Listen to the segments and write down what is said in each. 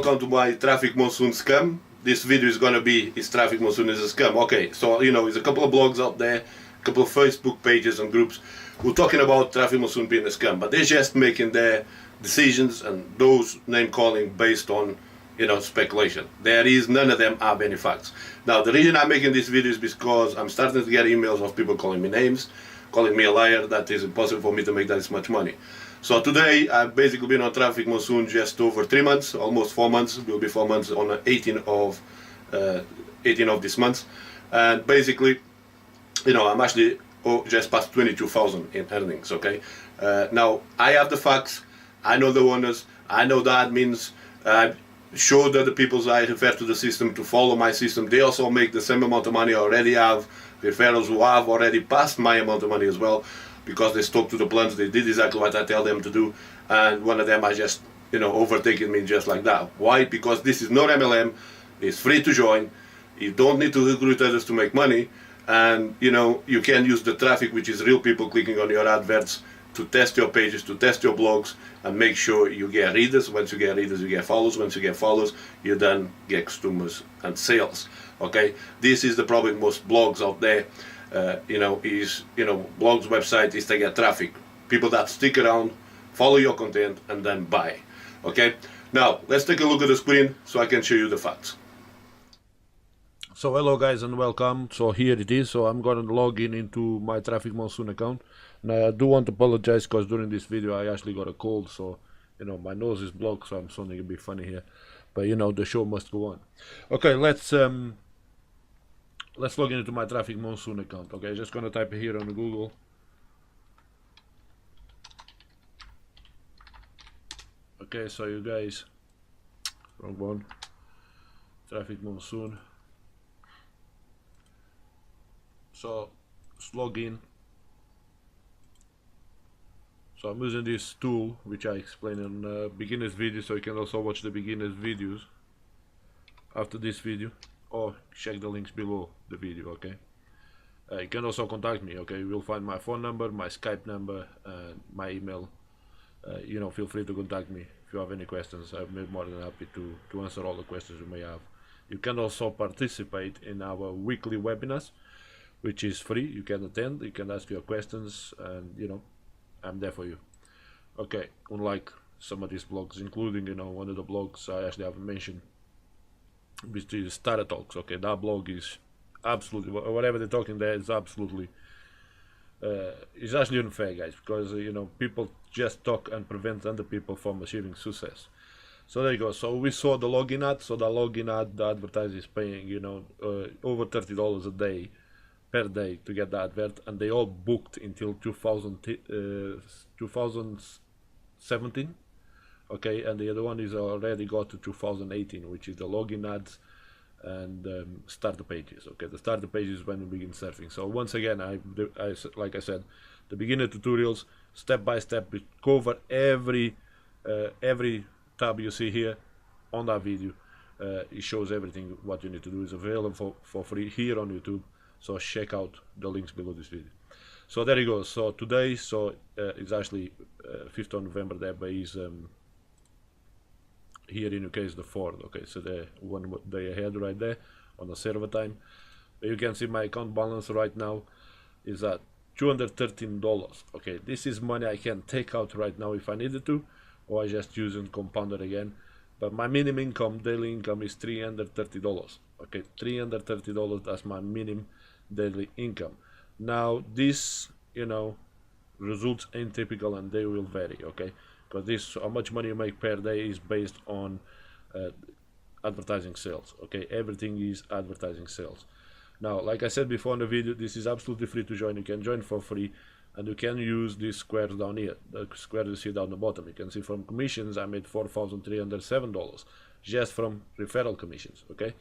welcome to my Traffic Monsoon scam. This video is gonna be, is Traffic Monsoon is a scam? Okay, so there's a couple of blogs out there, a couple of Facebook pages and groups who are talking about Traffic Monsoon being a scam, but they're just making their decisions and those name calling based on speculation. None of them have any facts. Now the reason I'm making this video is because I'm starting to get emails of people calling me names, calling me a liar, that is impossible for me to make that much money. So today I've basically been on Traffic Monsoon just over 3 months, almost 4 months. It will be 4 months on the 18th of this month, and basically, I'm actually just past 22,000 in earnings. Okay, now I have the facts. I know the owners. I know the admins. I show that the people I refer to the system to follow my system. They also make the same amount of money. I already have referrals who have already passed my amount of money as well, because they stuck to the plans. They did exactly what I tell them to do, and one of them I just overtaken me just like that. Why? Because this is not MLM. It's free to join. You don't need to recruit others to make money, and you can use the traffic, which is real people clicking on your adverts, to test your pages, to test your blogs, and make sure you get readers. Once you get readers, you get followers. Once you get followers, you then get customers and sales. Okay, this is the problem. Most blogs out there, blogs website is to get traffic, people that stick around, follow your content, and then buy. Okay, now let's take a look at the screen so I can show you the facts. So hello guys and welcome. So here it is. So I'm gonna log into my Traffic Monsoon account. Now I do want to apologize because during this video I actually got a cold, so my nose is blocked, so I'm sounding a bit funny here, but the show must go on. Okay, let's log into my Traffic Monsoon account. Okay, just gonna type it here on Google. Okay, so you guys, wrong one, Traffic Monsoon. So let's log in. So I'm using this tool which I explained in beginner's video, so you can also watch the beginner's videos after this video, or check the links below the video. Okay, you can also contact me. Okay, you will find my phone number, my Skype number, and my email. Feel free to contact me if you have any questions. I'll be more than happy to answer all the questions you may have. You can also participate in our weekly webinars, which is free. You can attend, you can ask your questions, and I'm there for you. Okay, unlike some of these blogs, including one of the blogs I actually haven't mentioned, which is Starter Talks. Okay, that blog is absolutely, whatever they're talking there is absolutely it's actually unfair, guys, because people just talk and prevent other people from achieving success. So there you go. So we saw the login ad. So the login ad, the advertiser is paying over $30 a day per day to get the advert, and they all booked until 2017. Okay, and the other one is already got to 2018, which is the login ads and starter pages. Okay, the starter page is when we begin surfing. So once again, like I said, the beginner tutorials, step by step, we cover every tab you see here on that video. It shows everything what you need to do. Is available for free here on YouTube. So check out the links below this video. So there you go. So today, it's actually 5th of November there, but is here in UK is the 4th. Okay, so they're one day ahead right there on the server time. But you can see my account balance right now is at $213. Okay, this is money I can take out right now if I needed to, or I just use and compound it again. But my minimum income, daily income, is $330. Okay, $330, that's my minimum daily income. Now this results ain't typical, and they will vary. Okay, because this, how much money you make per day, is based on advertising sales. Okay, everything is advertising sales. Now, like I said before in the video, this is absolutely free to join. You can join for free, and you can use these squares down here. The squares you see down the bottom. You can see from commissions I made $4,307 just from referral commissions. Okay,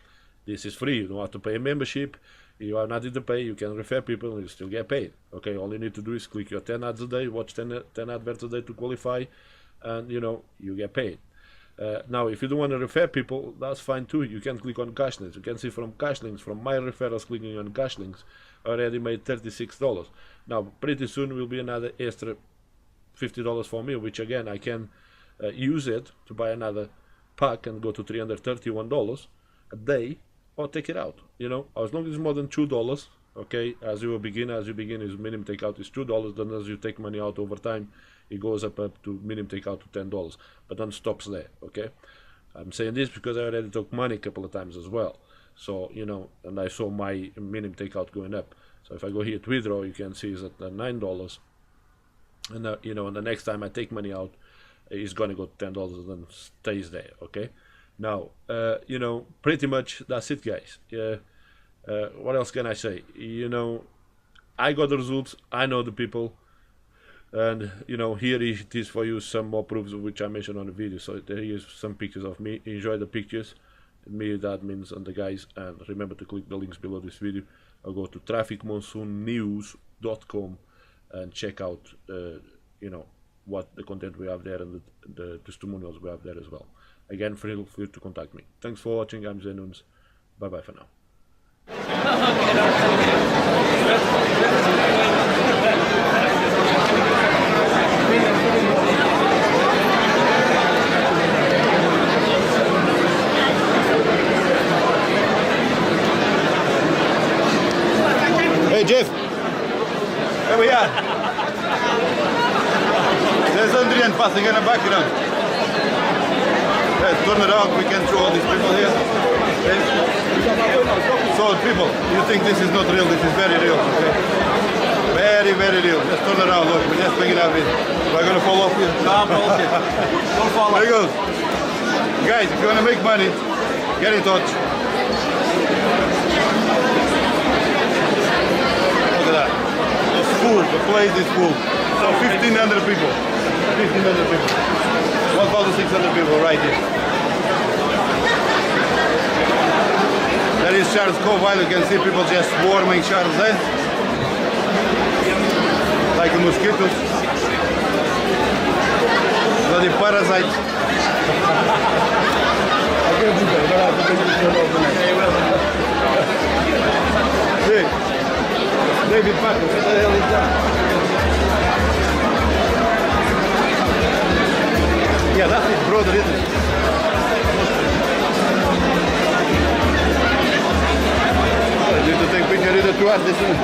this is free. You don't have to pay a membership. You are not need to pay. You can refer people and you still get paid. Okay, all you need to do is click your 10 ads a day, watch 10 adverts a day to qualify, and you get paid. Now if you don't want to refer people, that's fine too. You can click on cash links. You can see from cash links, from my referrals, clicking on cash links, I already made $36. Now pretty soon will be another extra $50 for me, which again I can use it to buy another pack and go to $331 a day, or take it out. You know, as long as it's more than $2. Okay, as you begin, is minimum takeout is $2. Then as you take money out over time, it goes up to minimum takeout to $10, but then stops there. Okay, I'm saying this because I already took money a couple of times as well. So you know, and I saw my minimum takeout going up. So if I go here to withdraw, you can see it's at $9, and you know, and the next time I take money out, it's gonna go to $10 and then stays there. Okay, now you know, pretty much that's it, guys. What else can I say? You know, I got the results. I know the people. And you know, here it is for you, some more proofs of which I mentioned on the video. So there is some pictures of me. Enjoy the pictures, me, the admins and the guys, and remember to click the links below this video or go to trafficmonsoonnews.com and check out you know, what the content we have there and the testimonials we have there as well. Again, feel free to contact me. Thanks for watching. I'm Zenuns. Bye bye for now. Hey Jeff, here we are. There's Adrian passing in the background. Let's turn around, we can show all these people here. Okay. So people, you think this is not real, this is very real. Okay? Very, very real. Let's turn around, look, we're just making up here. We're going to fall off here. Don't fall There he goes. Guys, if you want to make money, get in touch. Look at that. It's full. The place is full. So 1,500 people. 1,500 people. 1,600 people right here. There is Charles Cove. You can see people just swarming Charles there. Like mosquitoes. Bloody parasites. Hey, David Packer, what the hell is that? Yeah, that's his brother, isn't it? I need to take picture of the two artists, isn't it?